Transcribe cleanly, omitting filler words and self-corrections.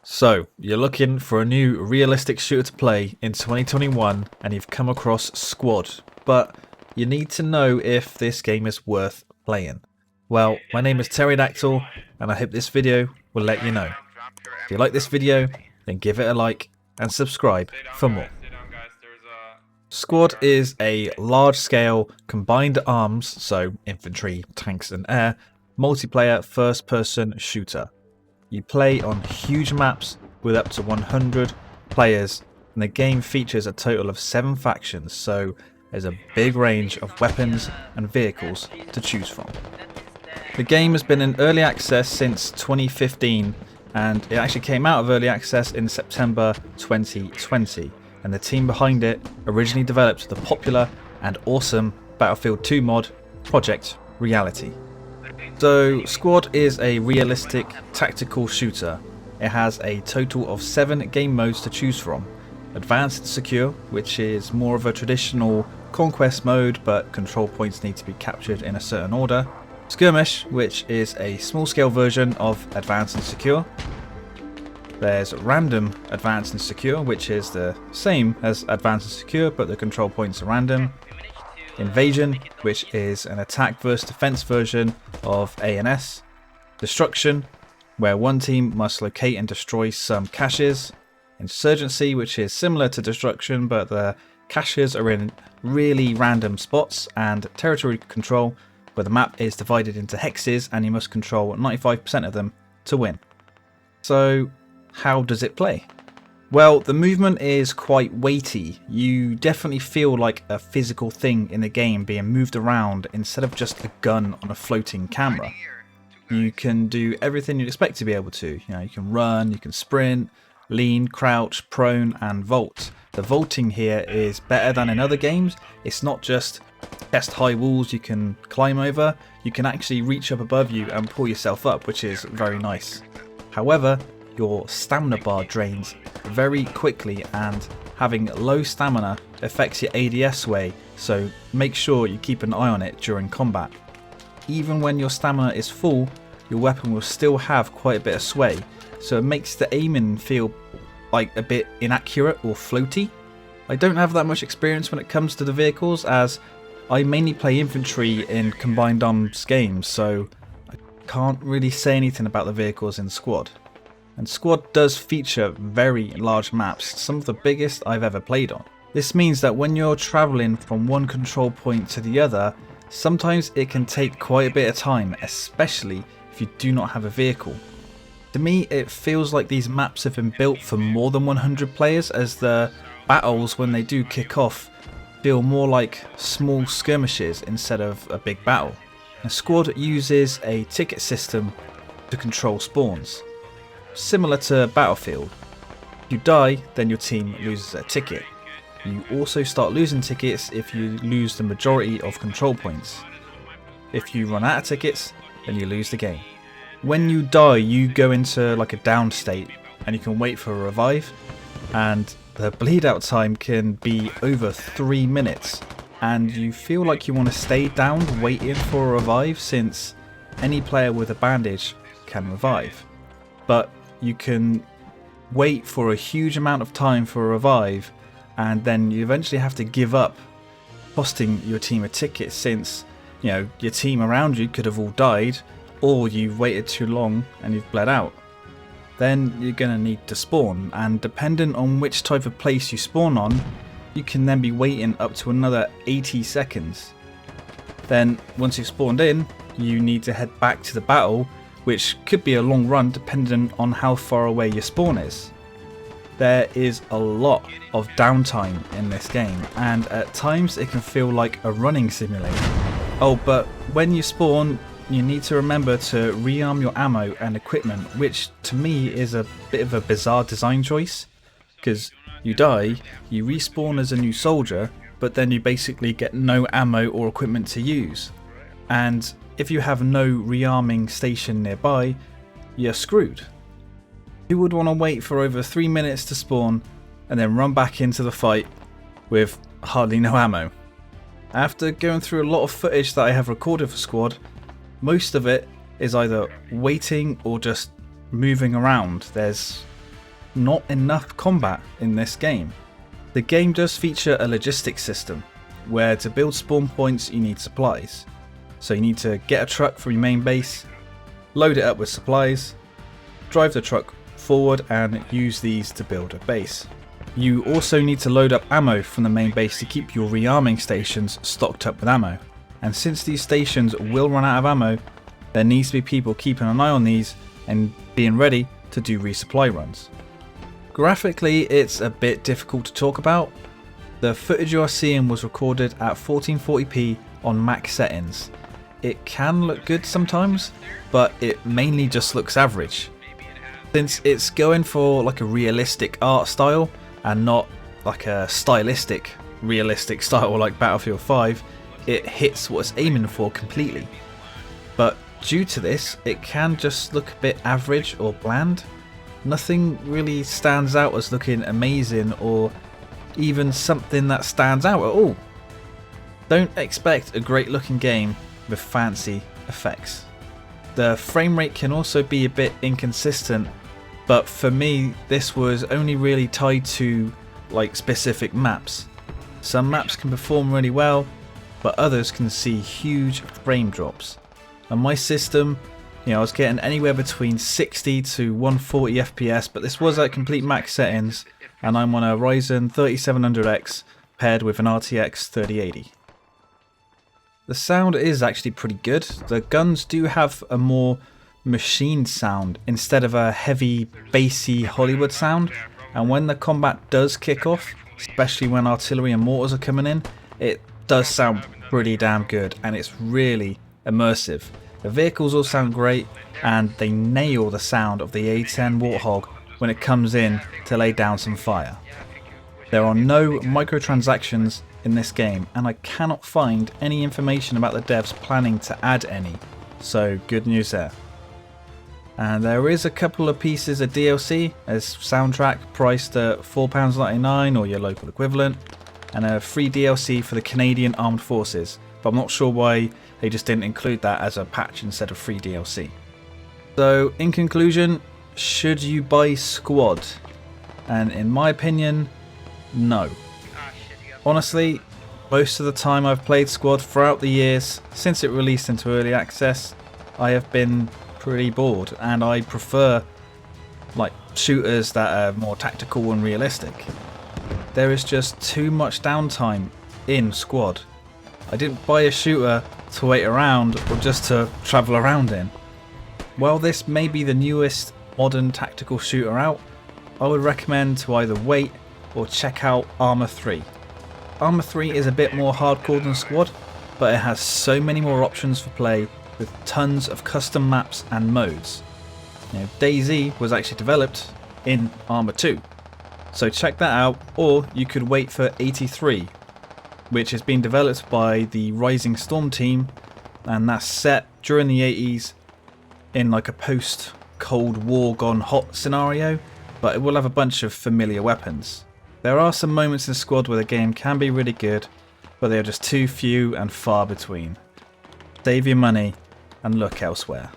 So, you're looking for a new realistic shooter to play in 2021 and you've come across Squad, but you need to know if this game is worth playing. Well, my name is Pterodactyl and I hope this video will let you know. If you like this video, then give it a like and subscribe for more. Squad is a large-scale combined arms, so infantry, tanks and air, multiplayer first-person shooter. You play on huge maps with up to 100 players, and the game features a total of 7 factions, so there's a big range of weapons and vehicles to choose from. The game has been in early access since 2015, and it actually came out of early access in September 2020, and the team behind it originally developed the popular and awesome Battlefield 2 mod, Project Reality. So, Squad is a realistic tactical shooter. It has a total of 7 game modes to choose from. Advanced and Secure, which is more of a traditional conquest mode, but control points need to be captured in a certain order. Skirmish, which is a small scale version of Advanced and Secure. There's Random Advanced and Secure, which is the same as Advanced and Secure, but the control points are random. Invasion, which is an attack versus defense version of ANS. Destruction, where one team must locate and destroy some caches. Insurgency, which is similar to Destruction, but the caches are in really random spots. And Territory Control, where the map is divided into hexes and you must control 95% of them to win. So, how does it play? Well, the movement is quite weighty. You definitely feel like a physical thing in the game being moved around instead of just a gun on a floating camera. You can do everything you'd expect to be able to. You can run, you can sprint, lean, crouch, prone and vault. The vaulting here is better than in other games. It's not just chest high walls you can climb over. You can actually reach up above you and pull yourself up, which is very nice. However, your stamina bar drains very quickly, and having low stamina affects your ADS sway, so make sure you keep an eye on it during combat. Even when your stamina is full, your weapon will still have quite a bit of sway, so it makes the aiming feel like a bit inaccurate or floaty. I don't have that much experience when it comes to the vehicles, as I mainly play infantry in combined arms games, so I can't really say anything about the vehicles in Squad. And Squad does feature very large maps, some of the biggest I've ever played on. This means that when you're travelling from one control point to the other, sometimes it can take quite a bit of time, especially if you do not have a vehicle. To me, it feels like these maps have been built for more than 100 players, as the battles, when they do kick off, feel more like small skirmishes instead of a big battle. And Squad uses a ticket system to control spawns. Similar to Battlefield. If you die, then your team loses a ticket. You also start losing tickets if you lose the majority of control points. If you run out of tickets, then you lose the game. When you die, you go into like a down state and you can wait for a revive, and the bleed out time can be over 3 minutes, and you feel like you want to stay down waiting for a revive, since any player with a bandage can revive. But you can wait for a huge amount of time for a revive, and then you eventually have to give up, costing your team a ticket, since your team around you could have all died, or you've waited too long and you've bled out. Then you're going to need to spawn, and depending on which type of place you spawn on, you can then be waiting up to another 80 seconds. Then once you've spawned in, you need to head back to the battle, which could be a long run depending on how far away your spawn is. There is a lot of downtime in this game, and at times it can feel like a running simulator. Oh, but when you spawn, you need to remember to rearm your ammo and equipment, which to me is a bit of a bizarre design choice, because you die, you respawn as a new soldier, but then you basically get no ammo or equipment to use. And if you have no rearming station nearby, you're screwed. Who would want to wait for over 3 minutes to spawn and then run back into the fight with hardly no ammo? After going through a lot of footage that I have recorded for Squad, most of it is either waiting or just moving around. There's not enough combat in this game. The game does feature a logistics system, where to build spawn points you need supplies. So you need to get a truck from your main base, load it up with supplies, drive the truck forward and use these to build a base. You also need to load up ammo from the main base to keep your rearming stations stocked up with ammo. And since these stations will run out of ammo, there needs to be people keeping an eye on these and being ready to do resupply runs. Graphically, it's a bit difficult to talk about. The footage you are seeing was recorded at 1440p on max settings. It can look good sometimes, but it mainly just looks average. Since it's going for like a realistic art style and not like a stylistic realistic style like Battlefield 5, it hits what it's aiming for completely. But due to this, it can just look a bit average or bland. Nothing really stands out as looking amazing or even something that stands out at all. Don't expect a great looking game with fancy effects. The frame rate can also be a bit inconsistent, but for me this was only really tied to like specific maps. Some maps can perform really well, but others can see huge frame drops. On my system, I was getting anywhere between 60 to 140 FPS, but this was at complete max settings, and I'm on a Ryzen 3700X paired with an RTX 3080. The sound is actually pretty good. The guns do have a more machined sound instead of a heavy, bassy Hollywood sound, and when the combat does kick off, especially when artillery and mortars are coming in, it does sound pretty damn good, and it's really immersive. The vehicles all sound great, and they nail the sound of the A10 Warthog when it comes in to lay down some fire. There are no microtransactions in this game, and I cannot find any information about the devs planning to add any, so good news there. And there is a couple of pieces of DLC as soundtrack priced at £4.99 or your local equivalent, and a free DLC for the Canadian Armed Forces, but I'm not sure why they just didn't include that as a patch instead of free DLC. So in conclusion, should you buy Squad? And in my opinion, no. Honestly, most of the time I've played Squad throughout the years since it released into early access, I have been pretty bored, and I prefer like shooters that are more tactical and realistic. There is just too much downtime in Squad. I didn't buy a shooter to wait around or just to travel around in. While this may be the newest modern tactical shooter out, I would recommend to either wait or check out Arma 3. Arma 3 is a bit more hardcore than Squad, but it has so many more options for play with tons of custom maps and modes. DayZ was actually developed in Arma 2, so check that out, or you could wait for 83, which has been developed by the Rising Storm team, and that's set during the 80s in like a post-Cold War gone hot scenario, but it will have a bunch of familiar weapons. There are some moments in Squad where the game can be really good, but they are just too few and far between. Save your money and look elsewhere.